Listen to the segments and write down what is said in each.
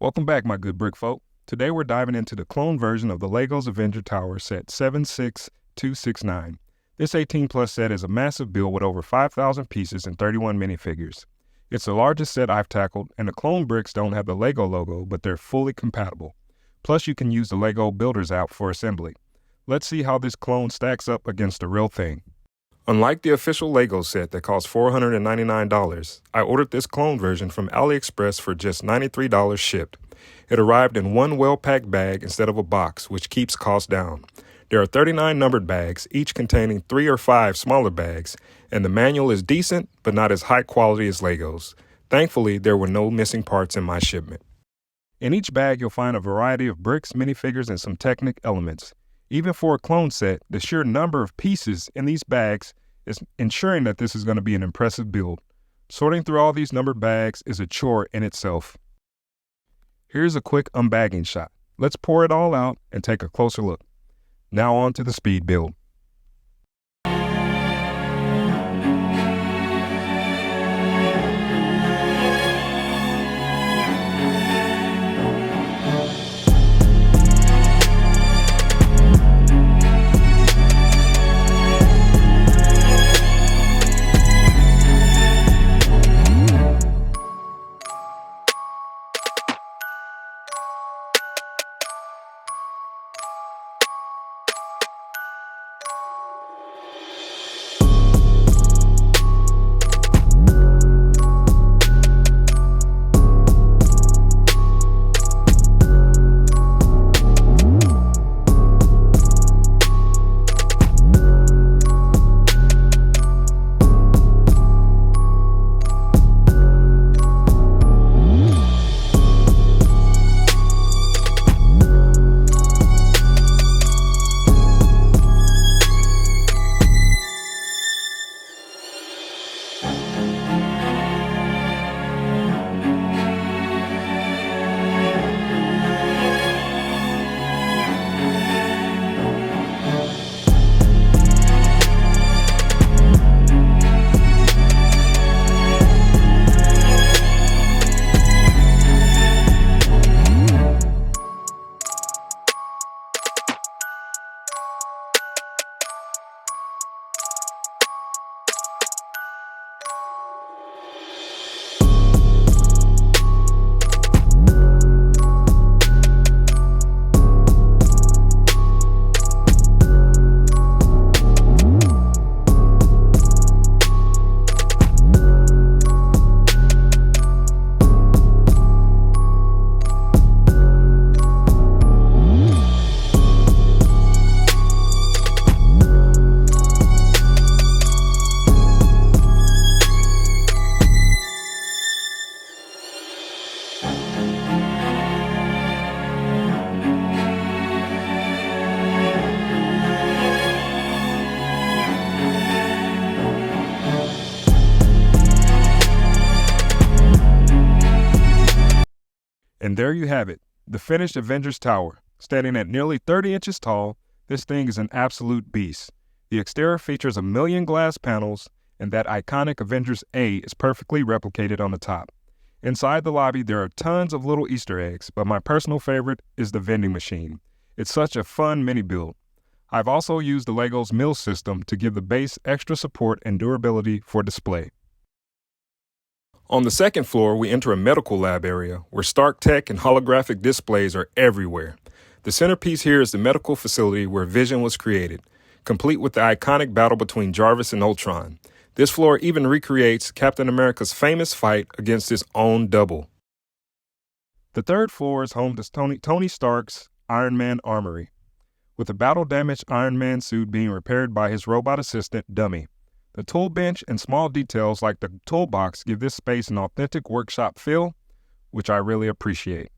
Welcome back, my good brick folk. Today we're diving into the clone version of the LEGO's Avengers Tower set 76269. This 18-plus set is a massive build with over 5,000 pieces and 31 minifigures. It's the largest set I've tackled, and the clone bricks don't have the LEGO logo, but they're fully compatible. Plus, you can use the LEGO Builders app for assembly. Let's see how this clone stacks up against the real thing. Unlike the official LEGO set that costs $499, I ordered this clone version from AliExpress for just $93 shipped. It arrived in one well-packed bag instead of a box, which keeps costs down. There are 39 numbered bags, each containing 3 or 5 smaller bags, and the manual is decent, but not as high quality as LEGO's. Thankfully, there were no missing parts in my shipment. In each bag, you'll find a variety of bricks, minifigures, and some Technic elements. Even for a clone set, the sheer number of pieces in these bags is ensuring that this is going to be an impressive build. Sorting through all these numbered bags is a chore in itself. Here's a quick unbagging shot. Let's pour it all out and take a closer look. Now on to the speed build. And there you have it, the finished Avengers Tower. Standing at nearly 30 inches tall, this thing is an absolute beast. The exterior features 1,000,000 glass panels, and that iconic Avengers A is perfectly replicated on the top. Inside the lobby, there are tons of little Easter eggs, but my personal favorite is the vending machine. It's such a fun mini build. I've also used the LEGO's mill system to give the base extra support and durability for display. On the second floor, we enter a medical lab area where Stark tech and holographic displays are everywhere. The centerpiece here is the medical facility where Vision was created, complete with the iconic battle between Jarvis and Ultron. This floor even recreates Captain America's famous fight against his own double. The third floor is home to Tony Stark's Iron Man armory, with a battle-damaged Iron Man suit being repaired by his robot assistant, Dummy. The tool bench and small details like the toolbox give this space an authentic workshop feel, which I really appreciate.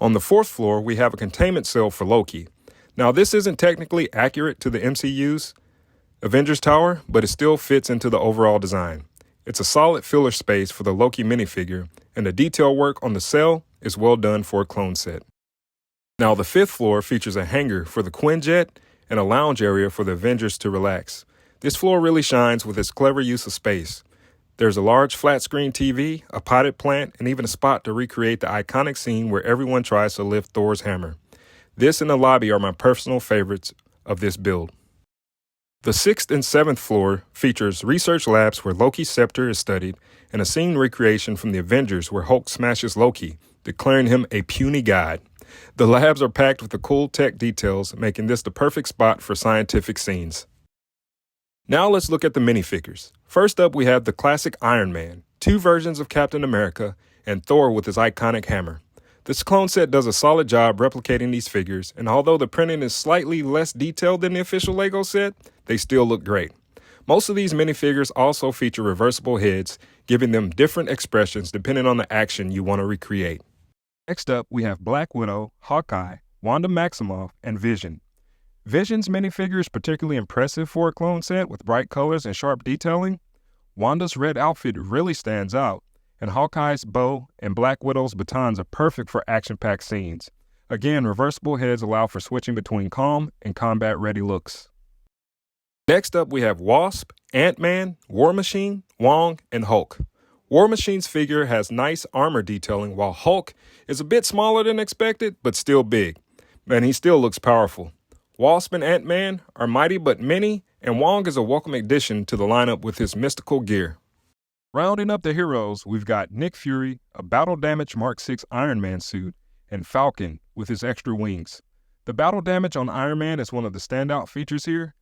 On the fourth floor, we have a containment cell for Loki. Now, this isn't technically accurate to the MCU's Avengers Tower, but it still fits into the overall design. It's a solid filler space for the Loki minifigure, and the detail work on the cell is well done for a clone set. Now, the fifth floor features a hangar for the Quinjet and a lounge area for the Avengers to relax. This floor really shines with its clever use of space. There's a large flat-screen TV, a potted plant, and even a spot to recreate the iconic scene where everyone tries to lift Thor's hammer. This and the lobby are my personal favorites of this build. The 6th and 7th floor features research labs where Loki's scepter is studied and a scene recreation from the Avengers where Hulk smashes Loki, declaring him a puny god. The labs are packed with the cool tech details, making this the perfect spot for scientific scenes. Now let's look at the minifigures. First up, we have the classic Iron Man, 2 versions of Captain America, and Thor with his iconic hammer. This clone set does a solid job replicating these figures, and although the printing is slightly less detailed than the official LEGO set, they still look great. Most of these minifigures also feature reversible heads, giving them different expressions depending on the action you want to recreate. Next up, we have Black Widow, Hawkeye, Wanda Maximoff, and Vision. Vision's minifigure is particularly impressive for a clone set with bright colors and sharp detailing. Wanda's red outfit really stands out, and Hawkeye's bow and Black Widow's batons are perfect for action-packed scenes. Again, reversible heads allow for switching between calm and combat-ready looks. Next up, we have Wasp, Ant-Man, War Machine, Wong, and Hulk. War Machine's figure has nice armor detailing, while Hulk is a bit smaller than expected, but still big. And he still looks powerful. Wasp and Ant-Man are mighty but many, and Wong is a welcome addition to the lineup with his mystical gear. Rounding up the heroes, we've got Nick Fury, a battle-damaged Mark VI Iron Man suit, and Falcon with his extra wings. The battle damage on Iron Man is one of the standout features here,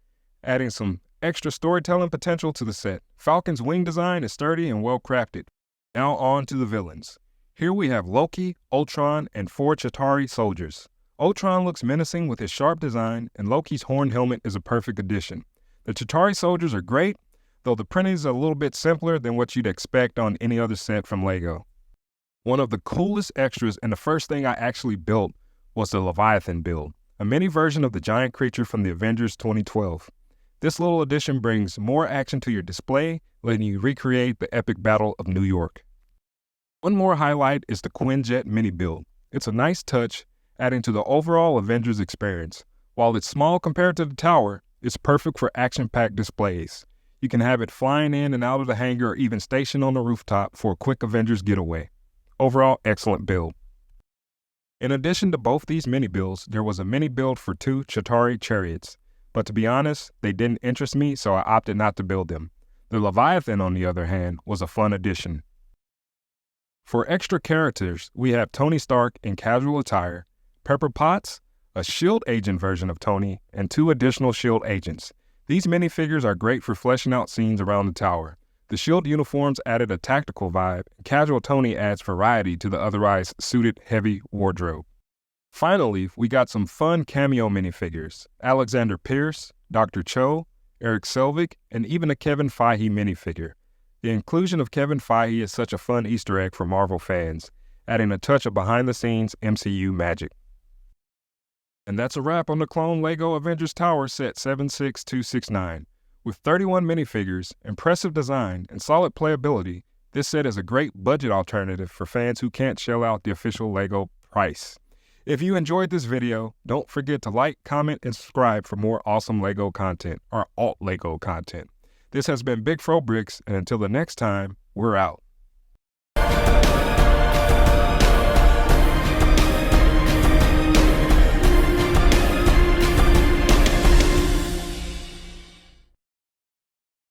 adding some extra storytelling potential to the set. Falcon's wing design is sturdy and well-crafted. Now on to the villains. Here we have Loki, Ultron, and 4 Chitauri soldiers. Ultron looks menacing with his sharp design, and Loki's horn helmet is a perfect addition. The Chitauri soldiers are great, though the printing is a little bit simpler than what you'd expect on any other set from LEGO. One of the coolest extras and the first thing I actually built was the Leviathan build, a mini version of the giant creature from the Avengers 2012. This little addition brings more action to your display, letting you recreate the epic Battle of New York. One more highlight is the Quinjet mini build. It's a nice touch, adding to the overall Avengers experience. While it's small compared to the tower, it's perfect for action-packed displays. You can have it flying in and out of the hangar or even stationed on the rooftop for a quick Avengers getaway. Overall, excellent build. In addition to both these mini builds, there was a mini build for 2 Chitauri chariots. But to be honest, they didn't interest me, so I opted not to build them. The Leviathan, on the other hand, was a fun addition. For extra characters, we have Tony Stark in casual attire, Pepper Potts, a S.H.I.E.L.D. agent version of Tony, and 2 additional S.H.I.E.L.D. agents. These minifigures are great for fleshing out scenes around the tower. The S.H.I.E.L.D. uniforms added a tactical vibe, and casual Tony adds variety to the otherwise suited heavy wardrobe. Finally, we got some fun cameo minifigures. Alexander Pierce, Dr. Cho, Eric Selvig, and even a Kevin Feige minifigure. The inclusion of Kevin Feige is such a fun Easter egg for Marvel fans, adding a touch of behind-the-scenes MCU magic. And that's a wrap on the clone LEGO Avengers Tower set 76269. With 31 minifigures, impressive design, and solid playability, this set is a great budget alternative for fans who can't shell out the official LEGO price. If you enjoyed this video, don't forget to like, comment, and subscribe for more awesome LEGO content, or alt LEGO content. This has been Big Fro Bricks, and until the next time, we're out.